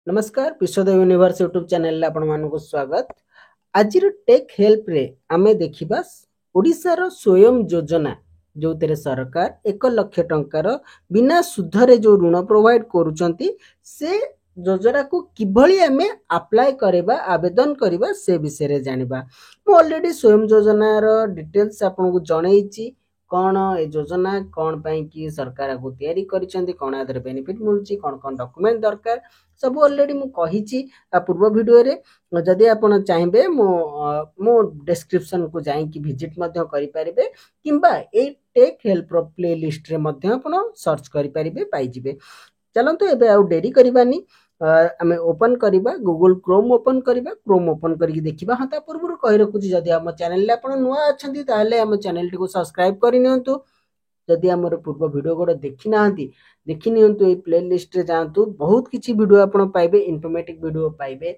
नमस्कार Vishwadev universe YouTube channel रे आपण मानको स्वागत। आज टेक हेल्प रे आमे देखिबा ओडिसा स्वयं योजना जो तेरे सरकार 1 लाख टंकार बिना सुधरे जो ऋण प्रोवाइड करूचंती से योजना को किभली आमे अप्लाई करबा आवेदन करबा से विषय रे जानिबा। मो ऑलरेडी स्वयं योजना रो डिटेल्स आपन को जणैची कौन ए योजना कौन पाई कि सरकार को तैयारी करिसंती कौन आदर बेनिफिट मिलुची कौन कौन डॉक्यूमेंट दरकार सब ऑलरेडी मु कहिची पूर्व वीडियो रे। जदि आपण चाहिबे मो डिस्क्रिप्शन को जाई कि विजिट मध्य करि परिबे किंबा ए टेक हेल्प रो प्लेलिस्ट रे मध्य आपण सर्च करि परिबे पाई जिबे। चलंतु एबे आउ डेरी करिबानी आमे ओपन करिबा गूगल क्रोम ओपन करिबा क्रोम ओपन करके देखिबा। हाँ ता पूर्व कहि रखुची जदि हम चैनल रे आपण नुआ अछंती ताले हम चैनल टी को सब्सक्राइब करि नियंतु। जदि हमर पूर्व वीडियो गोड़ देखि नाहंती देखि नियंतु ए प्लेलिस्ट रे जांतु बहुत किछि वीडियो आपण पाइबे इन्फॉर्मेटिव वीडियो पाइबे।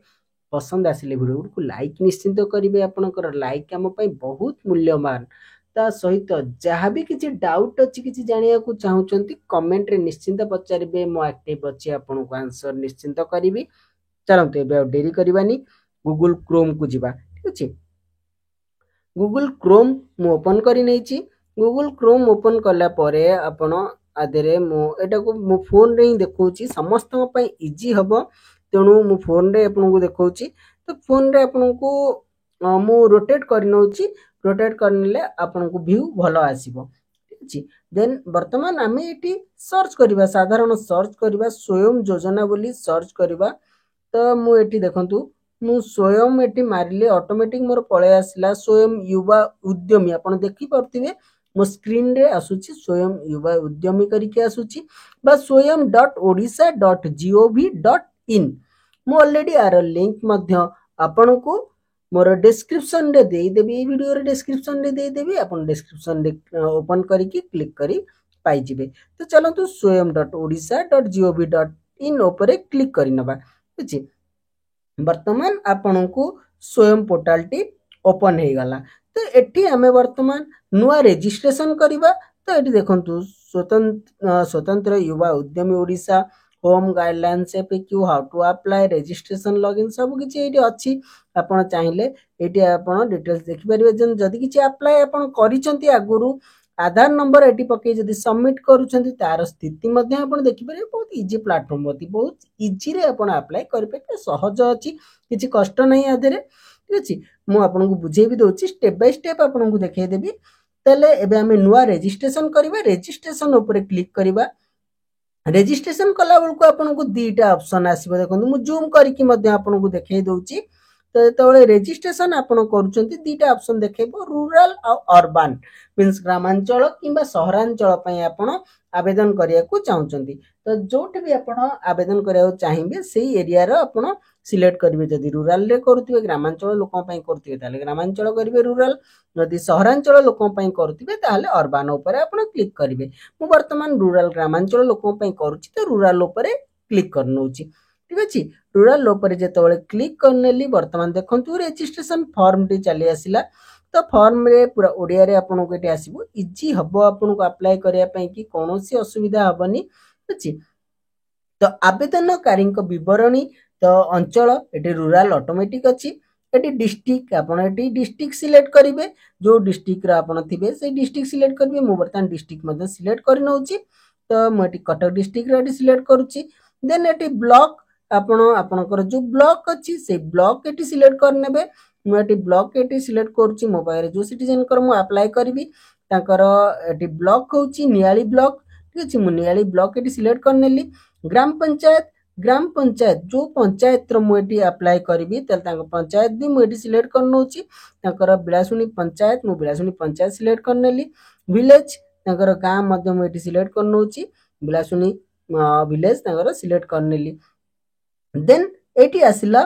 पसंद आसिले वीडियो को लाइक निश्चिंत करिवे आपनकर लाइक हम पई बहुत मूल्यवान। ता सहित जहाँ भी किछि डाउट अछि किछि जानिया को चाहुचंती कमेंट रे निश्चिंत पचारिबे मो एक्टिव अछि आपन को आंसर निश्चिंत करिवि। चलंतु एबे डेरी करिवानी गूगल क्रोम को जिबा ठीक अछि। गूगल क्रोम मु ओपन करि नैछि गूगल क्रोम ओपन कला परे आपण आदेरे मो एटा को मो फोन रे ही देखौछि समस्त पई इजी हबो तेणु मो फोन रे आपन को देखौछि। तो फोन रे आपन को मु रोटेट करि नौछि रोटेट करनेले आपन को व्यू भलो आसीबो ठीक अछि। देन वर्तमान आमे एटी सर्च करिबा साधारण सर्च करिबा स्वयं योजना बोली सर्च करिबा। तो मु एटी देखंतु मु स्वयं एटी मारिले ऑटोमेटिक मोर पळे आसिला स्वयं युवा उद्यमी आपण देखि परथिबे मो स्क्रीन रे आसुची स्वयं युवा उद्यमी करिके आसुची बा swayam.odisha.gov.in। मु ऑलरेडी आर लिंक मध्य आपण को मोर डिस्क्रिप्शन रे देई देबी वीडियो रे डिस्क्रिप्शन रे देई देबी आपण डिस्क्रिप्शन रे ओपन करिके क्लिक करी पाई जिवे। तो चलंतु swayam.odisha.gov.in ऊपर क्लिक करि नबा बुझी। वर्तमान आपण को स्वयं पोर्टल टी ओपन हे गला। तो एठी हमें वर्तमान नुआ रजिस्ट्रेशन करिबा। तो एठी देखंतु स्वतंत्र युवा उद्यमी Odisha home guidelines FAQ how to apply registration login सब किछि एठी अछि। आपण चाहिले एठी आपण डिटेल्स देखि परिबे जन जदि किछि अप्लाई आपण करिसंती आगुरु आधार नंबर एठी पके जदि सबमिट करूछंती तार स्थिति मध्ये आपण देखि परिबे बहुत इजी प्लेटफॉर्म होती बहुत इजी रे आपण अप्लाई करि पे सहज अछि किछि कष्ट नै आधेरे ठीक अछि। मु आपन को बुझेई भी दोछि स्टेप बाय स्टेप आपन को देखाई देबी। तले एबे हमें नुआ रजिस्ट्रेशन करबा रजिस्ट्रेशन ऊपर क्लिक करबा। रजिस्ट्रेशन कला बेल को आपन को दीटा ऑप्शन आसीबो देखंतु मु जूम करके मध्ये आपन को देखाई दोछि। तो जेतबेले रजिस्ट्रेशन आपण करूछंती दीटा ऑप्शन देखेबो रूरल आ अर्बन मींस ग्रामांचल किंबा सहरांचल पई आपण आवेदन करिया को चाहुचंती। तो जोटे भी आपण आवेदन करिया चाहिबे सेही एरिया रो आपण सिलेक्ट करिवे। जदि रूरल रे करूथिबे ग्रामांचल लोकन पई करथिबे ताले ग्रामांचल करिवे रूरल जदि सहरांचल लोकन पई करथिबे ताले अर्बन ऊपर आपण क्लिक करिवे। मु वर्तमान रूरल ग्रामांचल लोकन पई करूछि तो रूरल ऊपर क्लिक करनोछि ठीक अछि। रूरल ऊपर जेतबेले क्लिक करनेली वर्तमान देखंतु रजिस्ट्रेशन फॉर्म टी चली आसिला। तो फॉर्म रे पूरा ओडिया रे आपन को एटी आसीबो इजी हबो आपन को अप्लाई करिया पई कि कोनोसी असुविधा हबनी अछि। तो आवेदनकारी विवरणी तो अंचल एटी रूरल ऑटोमेटिक अछि। एटी डिस्ट्रिक्ट आपन एटी डिस्ट्रिक्ट सिलेक्ट करिवे जो डिस्ट्रिक्ट रा आपन थिबे से डिस्ट्रिक्ट सिलेक्ट करिवे। मु वर्तमान डिस्ट्रिक्ट मध्ये सिलेक्ट करि नउची तो मु एटी कटक डिस्ट्रिक्ट रा सिलेक्ट करूची। देन एटी ब्लॉक आपण आपनकर जो ब्लॉक अछि से ब्लॉक एटी सिलेक्ट करनेबे। मु एटी ब्लॉक एटी सिलेक्ट करूची मो पारे जो सिटीजन कर मु अप्लाई करबी तांकर एटी ब्लॉक होची नियाली ब्लॉक ठीक अछि। मु नियाली ब्लॉक एटी सिलेक्ट करनेली। ग्राम पंचायत जो पंचायत रो मु एटी अप्लाई करबी तल तांकर पंचायत भी मु एटी सिलेक्ट करनोची तांकर बिलासुनी पंचायत मु बिलासुनी पंचायत सिलेक्ट करनेली। विलेज तांकर गां मध्ये मु एटी सिलेक्ट करनोची बिलासुनी विलेज तांकर सिलेक्ट करनेली। देन एटी आसिला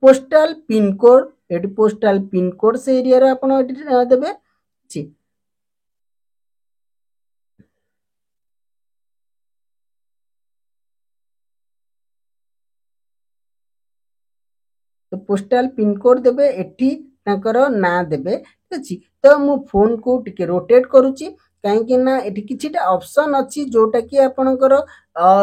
पोस्टल पिन कोड एटी पोस्टल पिन कोड से एरिया रे आपण एटी देबे छी। तो पोस्टल पिन कोड देबे एठी तांकर ना देबे ठीक अछि। तो मु फोन को टिके रोटेट करूची काहे कि ना एठी किछिटा ऑप्शन अछि जोटा कि आपनकर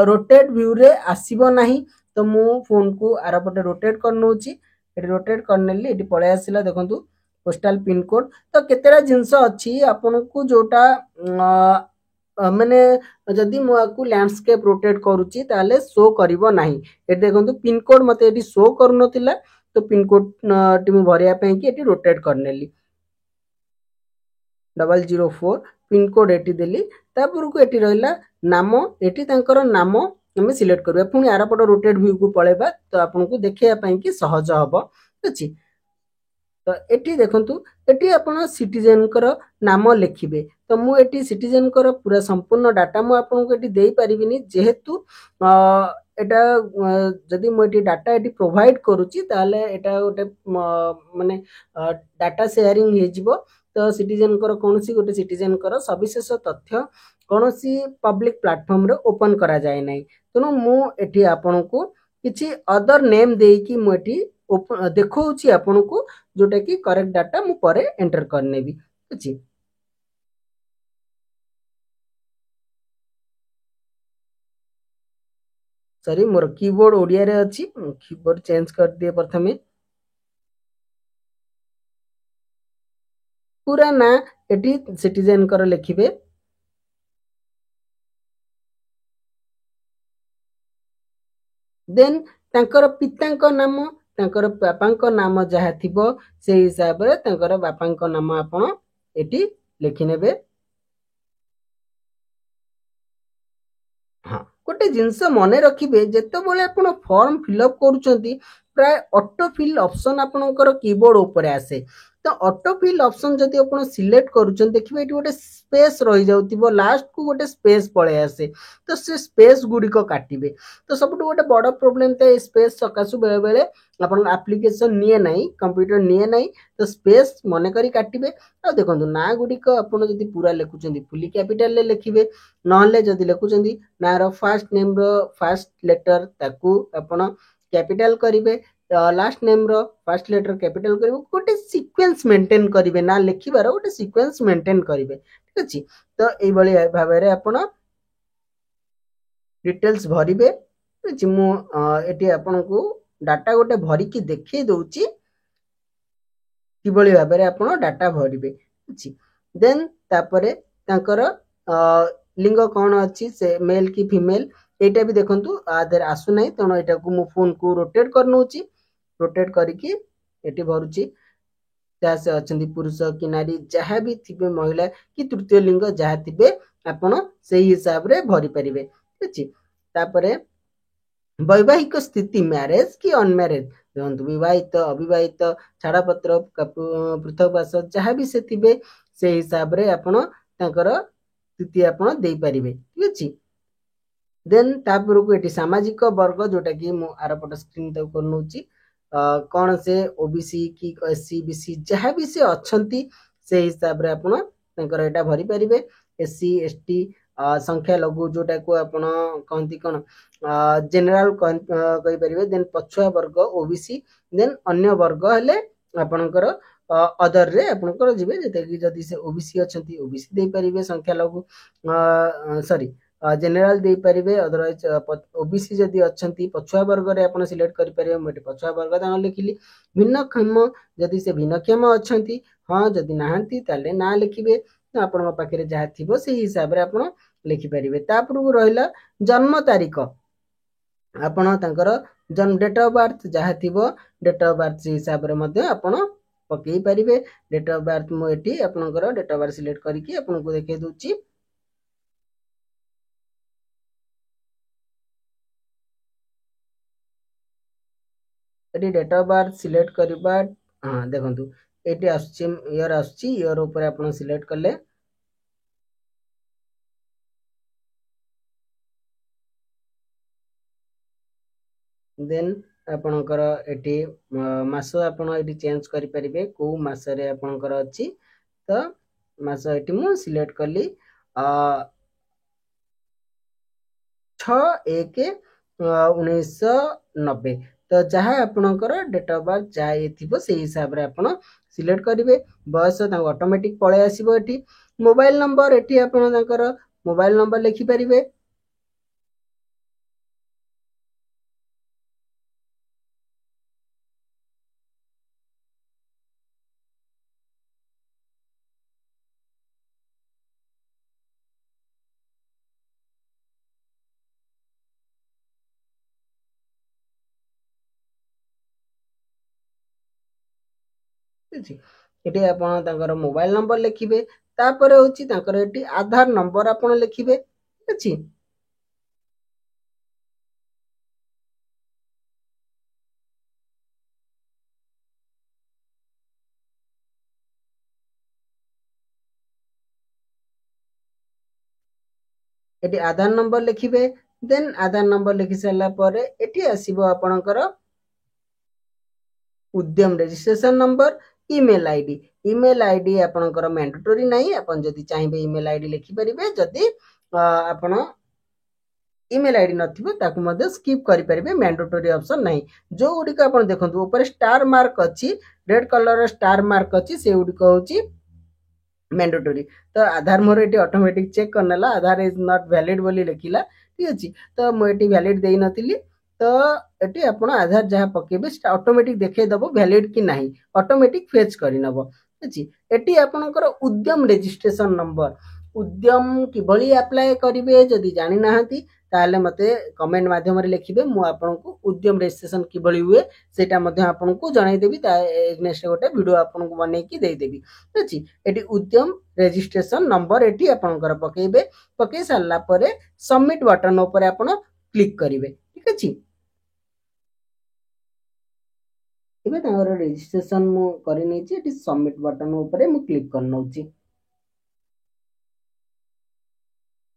रोटेट व्यू रे आसीबो नाही तो मु फोन को आरपटे रोटेट कर नौची ये रोटेट करनेली ये पलि आसला देखु पोस्टाल पिन कोड तो केतेटा जिनस अच्छी आपन को जोटा माने जदि मुझे लैंडस्केप रोटेट करुच्ची ताले शो करिवो नाही ये देखु पिन कोड मते ये शो करू नथिला तो पिन कोड टी मु भरिया पे कि ये रोटेट करनेली 004 पिन कोड एटी देली तापर को एटी रहला नाम एटी तांकर नाम आम सिलेक्ट करबा पुणी आरपट रोटेट व्यू को पळेबा तो आपन को देखिया पई कि सहज हबो अछि तो एटी देखंतु एटी आपण सिटीजन कर नाम लिखिबे तो मु एटी सिटीजन कर पूरा संपूर्ण डाटा मु आपन को एटी देई परिबिनी जेहेतु एटा जदि मु एटी डाटा एटी प्रोवाइड करूची ताले एटा गोटे माने डाटा शेयरिंग हे जिवो तो सिटीजन कर कोनसी गोटे सिटीजन कर सविशेष तथ्य कोनसी पब्लिक प्लेटफॉर्म रे ओपन करा जाय नै तेणु मु एटी आपन को किछि अदर नेम देई कि मु एटी देखौची आपन को जोटा कि करेक्ट डाटा मु परे एंटर करनेबी अछि सॉरी मोर कीबोर्ड ओडिया रे अछि कीबोर्ड चेंज कर दिए प्रथमे पूरा ना एटी सिटीजन कर लिखिबे देन तांकर पितांक नाम तांकर बापांक नाम जहा थिबो से हिसाब रे तांकर बापांक नाम आपण एटी लिखि नेबे हाँ गोटे जिनस मन रखिबे जेतेबेले आपण फॉर्म फिलअप करूचंती प्राय ऑटो फिल ऑप्शन आपणकर कीबोर्ड ऊपर आसे तो ऑटो फिल ऑप्शन जदि आपण सिलेक्ट करूचन देखिबे एटी गोटे स्पेस रही जाउतिबो लास्ट को गोटे स्पेस पळे आसे तो से स्पेस गुडी को काटिबे तो सबटु गोटे बड़ प्रॉब्लम ते स्पेस सकासु बेले बेले आपण एप्लीकेशन निये नाही कंप्यूटर निये नाही तो स्पेस मने करी काटिबे आ देखंतु ना गुडी को आपण जदि पूरा लेखुचंदी फुली कैपिटल ले लिखिबे नहले जदि लेखुचंदी नार first name row first letter ताकू आपण कैपिटल करिवे last name row first letter capital करिवे गोटे सीक्वेंस मेंटेन करिवे ना लिखिबार गोटे सीक्वेंस मेंटेन करिवे ठीक अछि तो एई बळी भाबरे आपण डिटेल्स भरिबे अछि मु एटी आपण को डाटा गोटे भरि की देखै दउची कि बळी भाबरे आपण डाटा भरिबे अछि देन तापरे तांकर लिंग कोन अछि से मेल की फीमेल एटा भी देखंतु आदर आसु नै तनो एटा को मु फोन को रोटेट करनोची रोटेट करिकी एटी भरुची से अछंती पुरुष कि नारी जहाँ भी थिबे महिला कि तृतीय लिंग जहाँ थिबे आपण सेही हिसाब रे भरि परिबे ठीक अछि तापरे वैवाहिक स्थिति मैरिज कि अनमैरिज देखंतु विवाहित अविवाहित छाड़पत्र पृथकवास जहाँ भी से थिबे से हिसाब रे आपण तांकर स्थिति आपण देई परिबे ठीक अछि देन तापर को एटी सामाजिक वर्ग जोटा कि मु आरपट स्क्रीन तक करनोची कौन से ओबीसी की एससी बीसी जहाँ भी से अच्छी से हिसाब रे आपण तांकर एटा भरि परिबे एससी एसटी संख्या लघु जोटा को आपण कहंती कोन जनरल कहि परिबे देन पछुआ वर्ग ओबीसी देन अन्य वर्ग हेले आपणकर अदर रे आपणकर जिबे जते कि जदि से ओबीसी अछंती ओबीसी देई परिबे संख्या लघु सॉरी जनरल दे परिबे अदरवाइज ओबीसी जदि अच्छी पछुआ वर्ग रे आपण सिलेक्ट करि परिबे मोटे पछुआ वर्ग दान लिखिली भिन्नक्षम जदि से भिन्नक्षम अच्छी हाँ जदि नाहंती ताले ना लिखिबे तो आपण पाखरे जहा थिबो से हिसाब रे आपण लिखि परिबे तापर को रहिला जन्म तारीख आपण तांकर जन्म डेट ऑफ बर्थ जहा थिबो डेट ऑफ बर्थ हिसाब रे मध्ये आपण पकई परिबे डेट ऑफ बर्थ मो एटी आपनकर डेट ऑफ बर्थ सिलेक्ट करिकि आपण को देखे दोची एटी डेट ऑफ बर्थ सिलेक्ट करबा हाँ देखंतु एटी आछि ईयर ऊपर आपण सिलेक्ट करले देन आपणकर एटी मास आपण एटी चेंज करि परिबे को मास रे आपणकर अछि तो मास एटी मु सिलेक्ट करली 6/1/1990 तो जहाँ आपणकर डेट ऑफ बर्थ जहाँ थिबो से हिसाब रे आपण सिलेक्ट करिवे बयस ता ऑटोमेटिक पळे आसीबो एटी मोबाइल नंबर एटी आपण तांकर मोबाइल नंबर लिखि परिबे ठीक अच्छे ये आप मोबाइल नंबर लिखिए तापर हूँ ये आधार नंबर आप लिखिए ठीक अच्छे ये आधार नंबर लिखिए देन आधार नंबर लिखि सारापर ये आसो आपणकर Udyam registration number email ID email ID आपणकर मैंडेटरी नहीं आप जदि चाहिए ईमेल आईडी लिखिपारे जदि आपण ईमेल आईडी नथिबो स्किप करेंगे मैंडेटरी ऑप्शन नहीं जो गुड़िक आप देखो ऊपर स्टार मार्क अच्छी रेड कलर स्टार मार्क अच्छी से गुड़िक हूँ मैंडेटरी तो आधार मोर ये ऑटोमेटिक चेक करनेला आधार इज नॉट वैलिड बोली लिखिला ठीक अच्छे तो मुझे वैलिड दे नथिली तो ये आप आधार जहाँ पकेबे ऑटोमेटिक देखईदेव वैलिड कि नहीं ऑटोमेटिक फेच करनब अच्छी ये आपणकर उद्यम रजिस्ट्रेशन नंबर उद्यम किभली अप्लाई करेंगे जदि जानी ना ताले मते कमेंट माध्यम लिखिए मुझे आपको उद्यम रजिस्ट्रेशन किभली हुए सेटा आपको जनईदेवी नेक्स्ट गोटे वीडियो आपको बनईकी देदेवी अच्छी ये उद्यम रजिस्ट्रेशन नंबर ये आपंकर पकेबे पकई सारापर सबमिट बटन उपर आप क्लिक करेंगे ठीक अच्छे ଏବେ ତାଙ୍କର ରେଜିଷ୍ଟ୍ରେସନ ମୁଁ କରିନେଇଛି ଏଠି ସବମିଟ ବଟନ ଉପରେ ମୁଁ କ୍ଲିକ୍ କରିନେଉଛି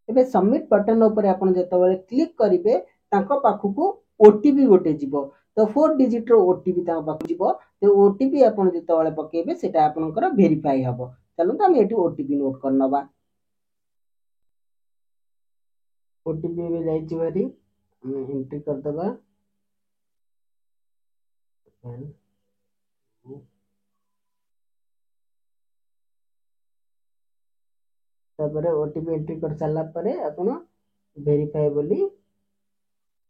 ଏବେ ସବମିଟ ବଟନ ଉପରେ ଆପଣ ଯେତେବେଳେ କ୍ଲିକ୍ କରିବେ ତାଙ୍କ ପାଖକୁ ଓଟିପି ଗୋଟେ ଯିବ ତ 4 ଡିଜିଟ ର ଓଟିପି ତାଙ୍କ ପାଖକୁ ଯିବ ତ ଓଟିପି ଆପଣ ଯେତେବେଳେ ପକେଇବେ ସେଟା ଆପଣଙ୍କର ଭେରିଫାଇ ହବ ଚାଲନ୍ତୁ ଆମେ ଏଠି ଓଟିପି ନୋଟ୍ କରିନେବା ओटीपी भी जाइए भारी एंट्री करदे ओटीपी एंट्री कर सारा आप वेरीफाई बोली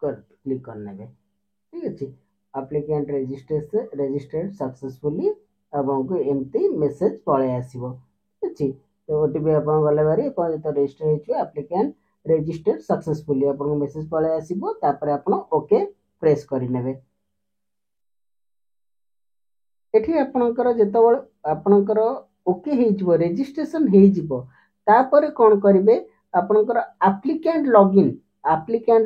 क्लिक करने ठीक अच्छे एप्लिकेंट रजिस्टर्ड सक्सेसफुली आपको एमती मेसेज पलि आसो ठीक अच्छे तो ओटीपी आप गले बारी जो रजिस्टर हो एप्लिकेंट रजिस्टर्ड सक्सेसफुली आपको मेसेज पलि आसो तापर आप ओके प्रेस करेंगे ये आपणकर जो आपणकर ओके हो रजिस्ट्रेशन होपर कौन करेंगे आपणकर एप्लिकेंट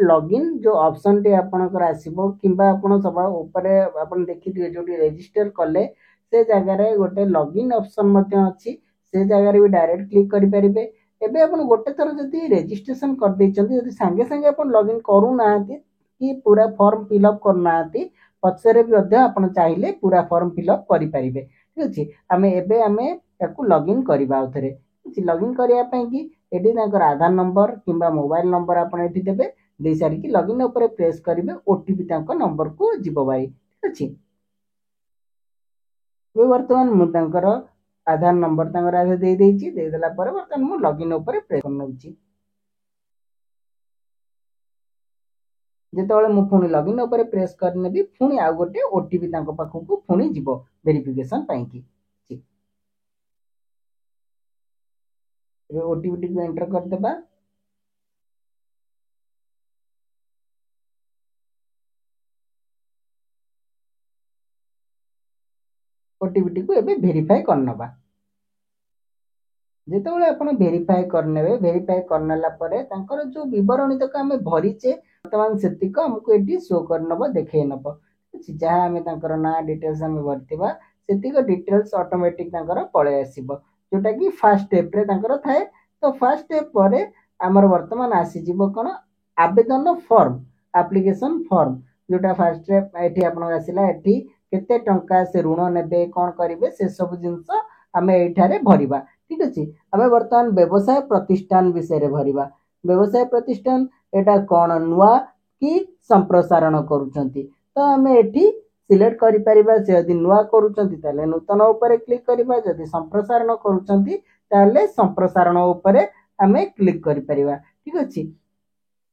लॉगिन जो ऑप्शन टे आपणकर आसीबो किंबा आपण सब ऊपर आपण देखिथिबे जोटी रजिस्टर कले से जगह गोटे लॉगिन ऑप्शन अच्छी से जगह भी डायरेक्ट क्लिक करि परिबे एबे आपण गोटे थर जदि रजिस्ट्रेशन कर दैचंती जदि संगे संगे आपण लॉगिन करू नाहंती कि पूरा फॉर्म फिलअप कर नाहंती पछरे भी अध्य आपण चाहिले पूरा फॉर्म फिलअप करि परिबे ठीक अछि आमे एबे आमे याकू लॉगिन करबा उथरे लॉगिन करिया पई कि एठी ताकर आधार नंबर किंबा मोबाइल नंबर आपण एठी देबे दे सारी कि लॉगिन ऊपर प्रेस करिवे ओटीपी तांको नंबर को जीवो भाई ठीक अछि ये वर्तमान मु तांकर आधार नंबर तांकर आधार दे देछि दे देला पर वर्तमान मु लॉगिन ऊपर प्रेस करनउछि जेतेबेले मु पुणी लॉगिन ऊपर प्रेस करनेबी पुणी आ गोटे ओटीपी तांको पाखकू पुणी जीवो वेरिफिकेशन पई कि ओटीपी को एंटर कर देबा ओटीपी को एबे वेरीफाई करनबा जेतेबेले आपण वेरीफाई करनेबे वेरीफाई करनेला परे तांकर जो विवरणी तक आमे भरिचे वर्तमान सेतिक हमको एटी शो करनबा देखै नबो जहाँ आमे तांकर ना डिटेल्स आमे भरतिबा सेतिक डिटेल्स ऑटोमेटिक तांकर पळे आसीबो जोटा कि फर्स्ट स्टेप रे तांकर थाए तो फर्स्ट स्टेप परे हमर वर्तमान आसी जीवो कोन आवेदन फॉर्म एप्लिकेशन फॉर्म जोटा फर्स्ट स्टेप एठी आपण आसीला एठी केते टंका से ऋण नेबे कोन करिवे से सब जिंस आमे एठारे भरिबा ठीक अछि आमे वर्तमान व्यवसाय प्रतिष्ठान विषय रे भरिबा व्यवसाय प्रतिष्ठान एटा कोन नुवा कि संप्रसारण करूछंती तो आमे एठी सिलेक्ट करि परिबा से यदि नुवा करूछंती ताले नूतन ऊपर क्लिक करिबा यदि संप्रसारण करूछंती ताले संप्रसारण ऊपर आमे क्लिक करि परिबा ठीक अछि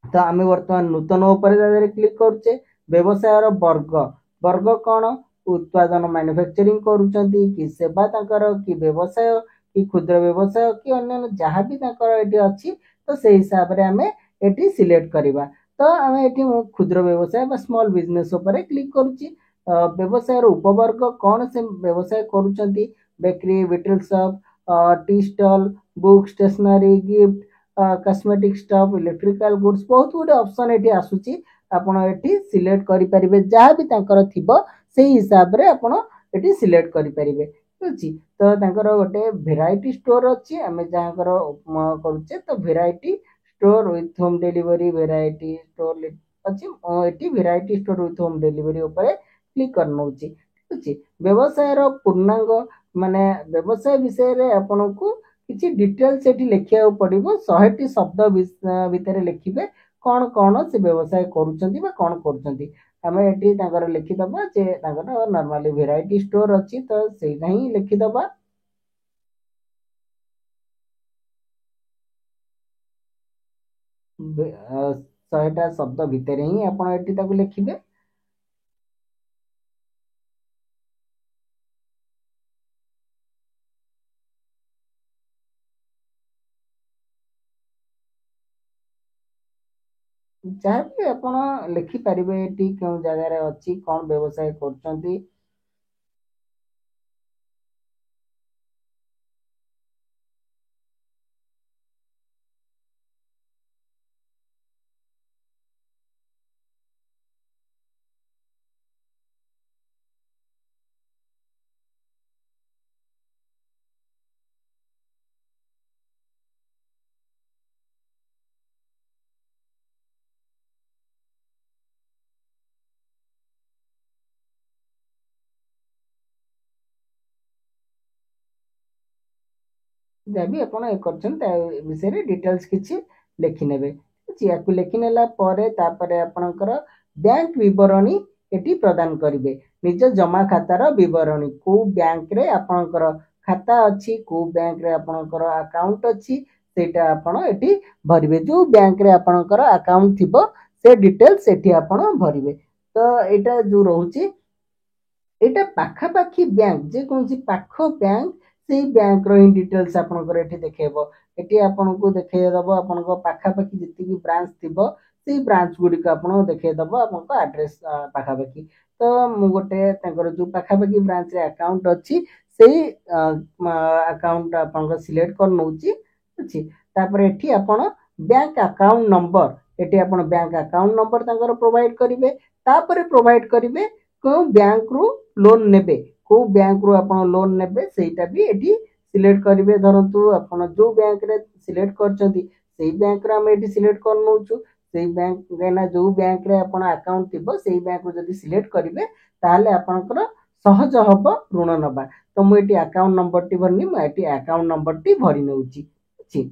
तो आमे वर्तमान नूतन ऊपर क्लिक करछे व्यवसाय रो वर्ग वर्ग कोन उत्पादन मैन्युफैक्चरिंग करूछंती कि सेवा तांकर कि व्यवसाय कि क्षुद्र व्यवसाय कि अन्य जहाँ भी ये अच्छी तो से हिसाब से आम ये सिलेक्ट करवा तो आम ये क्षुद्र व्यवसाय स्मॉल बिजनेस क्लिक करुच्ची व्यवसायर उपवर्ग कौन से व्यवसाय करुँच बेकरी विटल shop tea stall book stationery gift cosmetic stuff electrical goods बहुत गुड ऑप्शन ये आसूची आपण ये सिलेक्ट करेंगे जहाँ भी थो से हिसाब से आपण ये सिलेक्ट करेंगे ठीक तो तांकर गोटे भेराइटी स्टोर अच्छी आम जहाँ करुचे तो variety store with home delivery variety store अच्छी ये variety store with home delivery उपर क्लिक कर नौ ठीक अच्छे व्यवसाय पूर्णांग माने व्यवसाय विषय रे आपन को किसी डिटेल्स ये लिखा पड़ो 100टी शब्द भितर लिखे कौन कौन से व्यवसाय करुँच कौन कर आम ये लिखिदबा जे नॉर्मली भेराइटी स्टोर अच्छी तो सेटा ही लिखिदबा 100टा शब्द भितर ही आप लिखिबे जहाँ भी आप लिखिपारे ये क्यों जगार अच्छी कौन व्यवसाय कर जहाँ भी आप विषय डिटेल्स किसी लिखिने या लिखिनेला आपणकर बैंक विवरणी ये प्रदान करेंगे निज जमा खातार विवरणी को बैंक रे आपणकर खाता अच्छी को बैंक रे आपणकर अकाउंट अच्छी सेटा आपण एटी भरिबे जो बैंक रे आपणकर अकाउंट थिबो से डिटेल्स एटी आपण भरिबे तो एटा जो रोचे एटा पाखापाखी बैंक जे कौन पाख बैंक से बैंक रो डिटेल्स आपनकर एठी देखेबो एठी आपनको देखेदबो आपनको पाखापाखी जितकी ब्रांच थिबो से ब्रांच गुडी को आपन देखेदबो आपनको एड्रेस पाखापाखी तो मु गोटे तांकर जो पाखापाखी ब्रांच रे अकाउंट अछि से अकाउंट आपनको सिलेक्ट कर नउची अछि तापर एठी आपन बैंक अकाउंट नंबर एठी आपन बैंक अकाउंट नंबर तांकर प्रोवाइड करिवे तापर प्रोवाइड करिवे को बैंक रु लोन नेबे को बैंक रु आपन लोन नेबे सेटा भी एठी सिलेक्ट करिवे धरंतु आपन जो बैंक रे सिलेक्ट करचंती सेही बैंक रे हम एठी सिलेक्ट कर नउचु सेही बैंक गना जो बैंक रे आपन अकाउंट थिबो सेही बैंक रु जदी सिलेक्ट करिवे ताले आपनकर सहज हबो ऋण नबा तो मु एठी अकाउंट नंबर टी भरनी मु एठी अकाउंट नंबर टी भरि नउची छी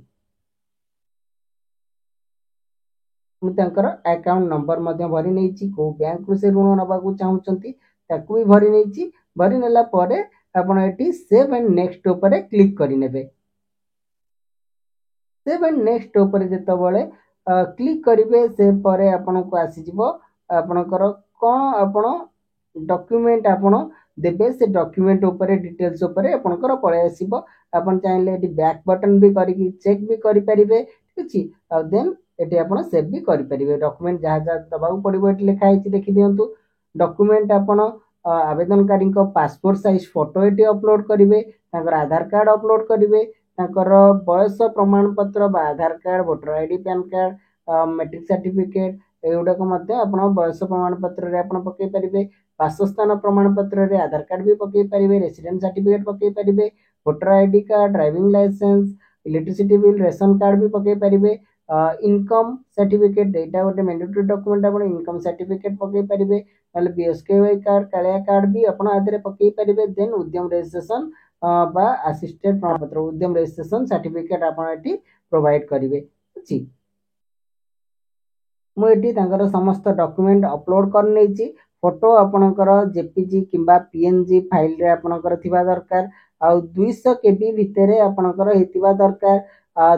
मु तांकर अकाउंट नंबर मध्य भरि नैची को बैंक रु से ऋण नबा को चाहउचंती ताकू भी भरि नैची भरि नेला परे आपण एठी सेव एंड नेक्स्ट ऊपर क्लिक करि नेबे सेव एंड नेक्स्ट ऊपर जेतबळे क्लिक करिवे से परे आपण को आसी जिवो आपणकर कोन आपण डॉक्यूमेंट आपण देबे से डॉक्यूमेंट ऊपर डिटेल्स ऊपर आपणकर पळे आसीबो आपण चाहिले एठी बैक बटन भी करी चेक भी करि परिबे ठीक अछि आ देन एठी आपण सेव भी करि परिबे डॉक्यूमेंट जहा जहा दबाउ पड़िबो एठी लिखा हिची देखि दियंतु डॉक्यूमेंट आपण आवेदनकारी पासपोर्ट साइज फोटो ये अपलोड करेंगे आधार कार्ड अपलोड करेंगे बयस प्रमाण पत्र Aadhaar card voter ID PAN card matric certificate एगुड़ाक बयस प्रमाण पत्र पकई पारे बासस्थान प्रमाण पत्र आधार कार्ड भी पकई पारे रेसिडेंट सर्टिफिकेट पकई पारे voter ID card driving licence electricity bill ration card भी पकई पारे इनकम सर्टिफिकेट यहाँ गोटे मैंडेटरी डॉक्यूमेंट आप इनकम सर्टिफिकेट पकई पारे ना बीएसकेवाई कार्ड कालिया कार्ड भी आप पकई पारे देन उद्यम रजिस्ट्रेशन बा असिस्टेंट प्रमाण पत्र उद्यम रजिस्ट्रेशन सर्टिफिकेट आप प्रोवाइड करेंगे अच्छी मुझे समस्त डॉक्यूमेंट अपलोड कर नहीं फोटो आपणकर जेपीजी किंबा पीएनजी फाइल रे आपणकर थिबा दरकार आ 200 केबी भितर आपणकर हेतिबा दरकार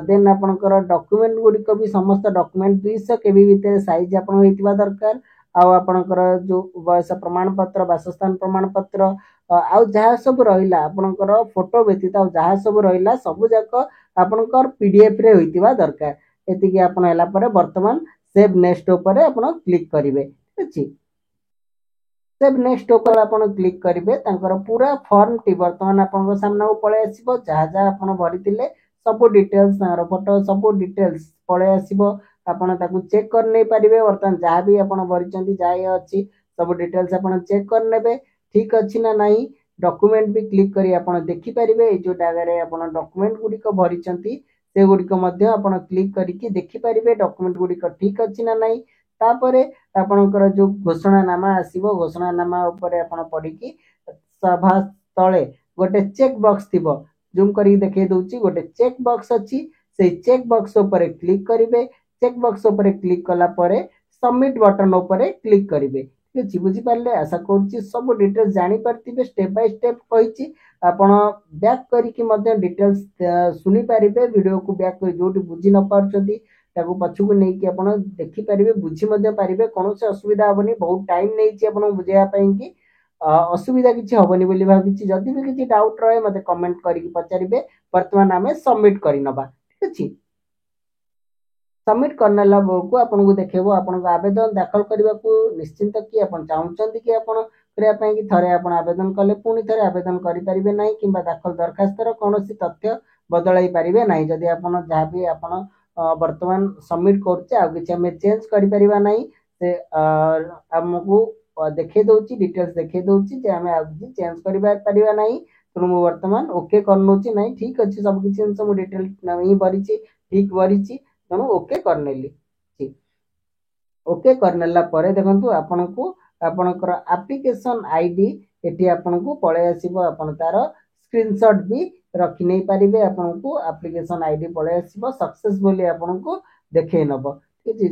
देन आपणकर डॉक्यूमेंट गुडी भी समस्त डॉक्यूमेंट 200 केबी भितर साइज आपण हेतिबा दरकार आ आपणकर जो बयस प्रमाण पत्र बासस्थान प्रमाण पत्र आ जहाँ सब रहिला आपणकर फोटो व्यतीत आ जहाँ सब रहिला सब जाक आपणकर पीडीएफ रे होइतिबा दरकार एतिकी आपण हैला परे वर्तमान सेव नेक्स्ट ऊपर आपण क्लिक करिवे ठीक अछि सेव नेक्स्ट ऊपर आप क्लिक करेंगे पूरा फॉर्म टी बर्तमान आपन सामना को पळे आसीबो जहाँ जहाँ आपन भरी सब डिटेल्स फोटो सब डिटेल्स पळे आसीबो आपन ताकू चेक कर नै परिबे बर्तमान जहाँ भी आपन भरिचंती जहाँ अछि सब डिटेल्स आपन चेक कर नेबे ठीक अछि ना नाही डॉक्यूमेंट भी क्लिक करी आपन देखि परिबे ए जो डागारे आपन डॉक्यूमेंट गुडी को भरिचंती से गुडी को मध्य आपन क्लिक करिकि देखि परिबे डॉक्यूमेंट गुडी को ठीक अछि ना नाही तापरे आपनकर जो घोषणानामा आसीबो घोषणानामा ऊपर आपन पढिकी सभा तळे गोटे चेक बॉक्स थिबो जूम करी देखै दउची गोटे चेक बॉक्स अछि से चेक बॉक्स ऊपर क्लिक करिवे चेक बॉक्स ऊपर क्लिक कला परे सबमिट बटन ऊपर क्लिक करिवे ठीक अछि बुझी पारले आशा करूची सब डिटेल्स जानि परतिबे स्टेप बाय स्टेप कहिची आपण बैक करिकी मध्ये डिटेल्स सुनी पारिबे वीडियो को बैक करी जोटी बुझी न पारछंती ताकू पछुक नै कि आपण देखि पारिबे बुझी मध्ये पारिबे कोनोसे असुविधा हबनी बहुत टाइम नै छि आपण बुझिया पई कि असुविधा किछि हबनी बोली भाबिछि जदि भी किछि डाउट रहे मते कमेंट करिकि पचारिबे वर्तमान आमे सबमिट करि नबा ठीक अछि सबमिट करनेला को आपन को देखेबो आपन को आवेदन दाखल करबा को निश्चिंत कि आपन चाहउचंती कि आपन करिया पई कि थरे आपन आवेदन कले पुनी थरे आवेदन करि परिबे नै किबा दाखल दरखास्तर कोनोसी तथ्य बदलाई परिबे नै जदि आपन जहाँ भी आपन वर्तमान सबमिट करछे आ कि हमें चेंज करि परिबा नै से हमकु देखै दउची डिटेल्स देखै दउची जे हमें आ चेंज करिबा परिबा नै तो मु वर्तमान ओके करनोची नै ठीक अछि सब किछि हम डिटेल नै भरिची ठीक भरिची तेणु ओके करनेली ठीक ओके करनेला परे देखंतु आपनको आपनकर एप्लिकेशन आईडी एटी आपनको पळे आसीबो आपन तार स्क्रीनशॉट भी रखि नै परिबे आपनको एप्लिकेशन आईडी पळे आसीबो सक्सेस बोली आपनको देखै नबो ठीक अछि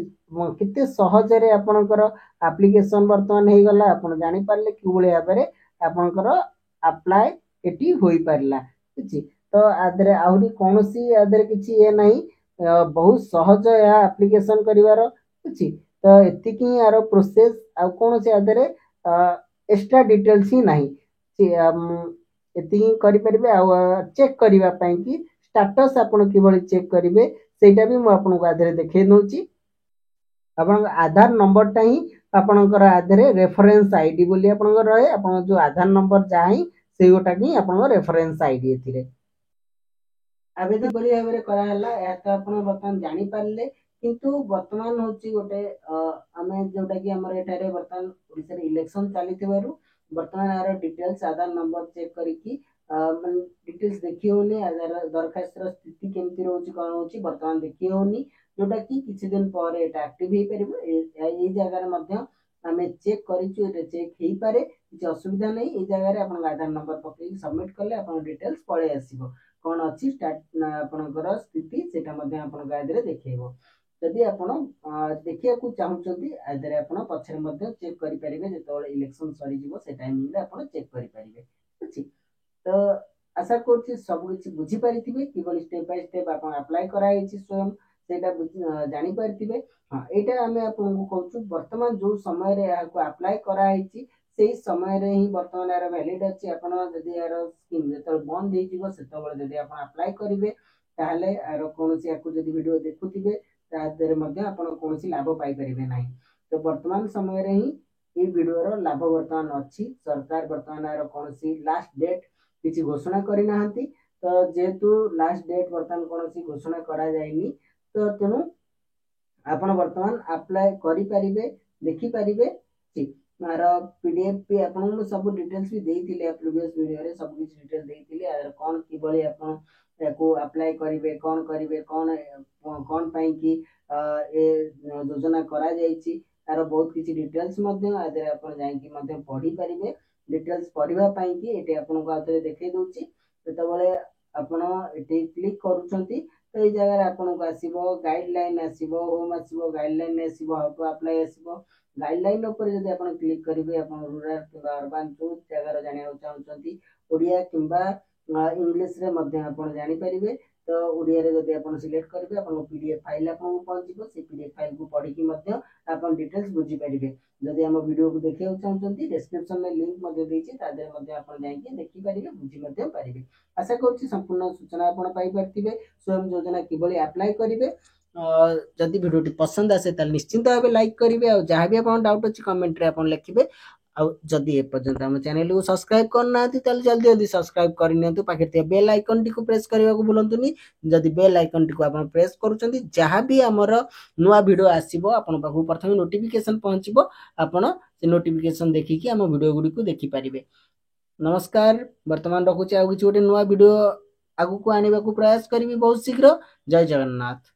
किते सहज रे आपनकर एप्लिकेशन वर्तमान हे गला आपन जानि पारले कि बोले आबरे आपनकर अप्लाई एटी होई पारला ठीक अछि तो आदरे आउरी कोनोसी आदरे किछि ए नाही बहुत सहज या एप्लिकेशन करिवार अछि तो एतिकी यार प्रोसेस आ कोन से आदरे एक्स्ट्रा डिटेल्स ही नाही एतिकी करि परिबे आ चेक करिवा पई कि स्टेटस आपन किबळी चेक करिवे सेटा भी मु आपन को आदरे देखै नउची आपन आधार नंबर ता ही आपनकर आधरे रेफरेंस आईडी बोली आपनकर रहे आपन जो आधार नंबर जाही से गोटा की आपन रेफरेंस आईडी एथिरे आवेदन बड़ी भाव करा तो आप बर्तमान जापारे किंतु वर्तमान हूँ गोटे आम जोटा कि बर्तमान ओडिशा इलेक्शन चली बर्तमान यार डिटेल्स आधार नंबर चेक करके डिटेल्स देखी होनी आधार दरखास्त स्थिति केमती रोच कौन हो बर्तमान देखी होनी जोटा कि किसी दिन पर एक्टिव हो पार जगह आम चेक कर चेक हो पारे किसी असुविधा नहीं ये जगह आधार नंबर पकड़ सबमिट कले डिटेल्स पलि आसो कौन अच्छी आपणकर स्थिति से देखो जदि आप देखा चाहते आदि आप पचर चेक करेंगे जो इलेक्शन सरी से टाइम आप चेक करेंगे ठीक तो आशा कर सब किसी बुझीपारी कि स्टेप बाय स्टेप आप अप्लाई कराई स्वयं से जापारे हाँ यहाँ आम आपको कहूँ बर्तमान जो समय अप्लाई कराई से समय रे ही बर्तमान यार वैलिड अच्छी आप यार स्कीम जो बंद हो अप्लाई करेंगे ताहले यार कौन वीडियो देखुवे कौन लाभ पाइपर ना तो बर्तमान समय रे ही ये वीडियो लाभ बर्तमान अच्छी सरकार बर्तमान यार कौन लास्ट डेट किसी घोषणा करना तो जेहेतु लास्ट डेट बर्तमान कौन घोषणा करा जाइनी तो तेणु आपण बर्तमान अप्लाई करें देखिपारे ठीक मार पीडीएफ भी आपको सब डिटेल्स भी देते प्रीवियस वीडियो रे सब कुछ डिटेल देते कौन किभली आपन याको अप्लाई करेंगे कौन करेंगे कौन कौन पाई कि ए योजना करा जायछि तार बहुत किसी डिटेल्स आदि आप पढ़ी पारे डिटेल्स पढ़ा कि ये आपको आउे देखे दूसरी जो आपण ये क्लिक करुँच तो ये जगह आपको आसो गाइडलाइन आसो होम आसो गाइडलाइन आसो हाउ टू अप्लाई आसो गाइडलाइन ऊपर जब आप क्लिक करेंगे आप रूराल कि अर्बान जो जगार जाना चाहते ओडिया किंबा इंग्लिश रे आप जानीपारे तो ओडिया जब आप सिलेक्ट करेंगे आप पीडीएफ फाइल आपको पहुंचो से पीडीएफ फाइल को पढ़ी आप डिटेल्स बुझीपारे जदि आम वीडियो को देखा चाहते डिस्क्रिप्शन में लिंक आप देखिपारे बुझी पारे आशा करुँच संपूर्ण सूचना आप स्वयं योजना किभली अप्लाई करेंगे जदि वीडियो पसंद आसे निश्चिंत भाव लाइक करेंगे और जहाँ भी आप डाउट अच्छी कमेंट रे आप लिखे जदि एपर्यंत आम चैनल को सब्सक्राइब करना जल्दी जल्दी सब्सक्राइब करनी पाखे बेल आइकन टी प्रेस करने को भूलुनी जदि बेल आइकन टी आप प्रेस करुँच जहाँ भी आमर नुआ भिड आसो आपण पाखु प्रथम नोटिफिकेशन पहुँचो आपण से नोटिफिकेशन देखिकी आम भिड गुड़ी देखिपारे। नमस्कार वर्तमान रखुचे आ कि गोटे नुआ भिड आगु को आने को प्रयास करी बहुत शीघ्र। जय जगन्नाथ।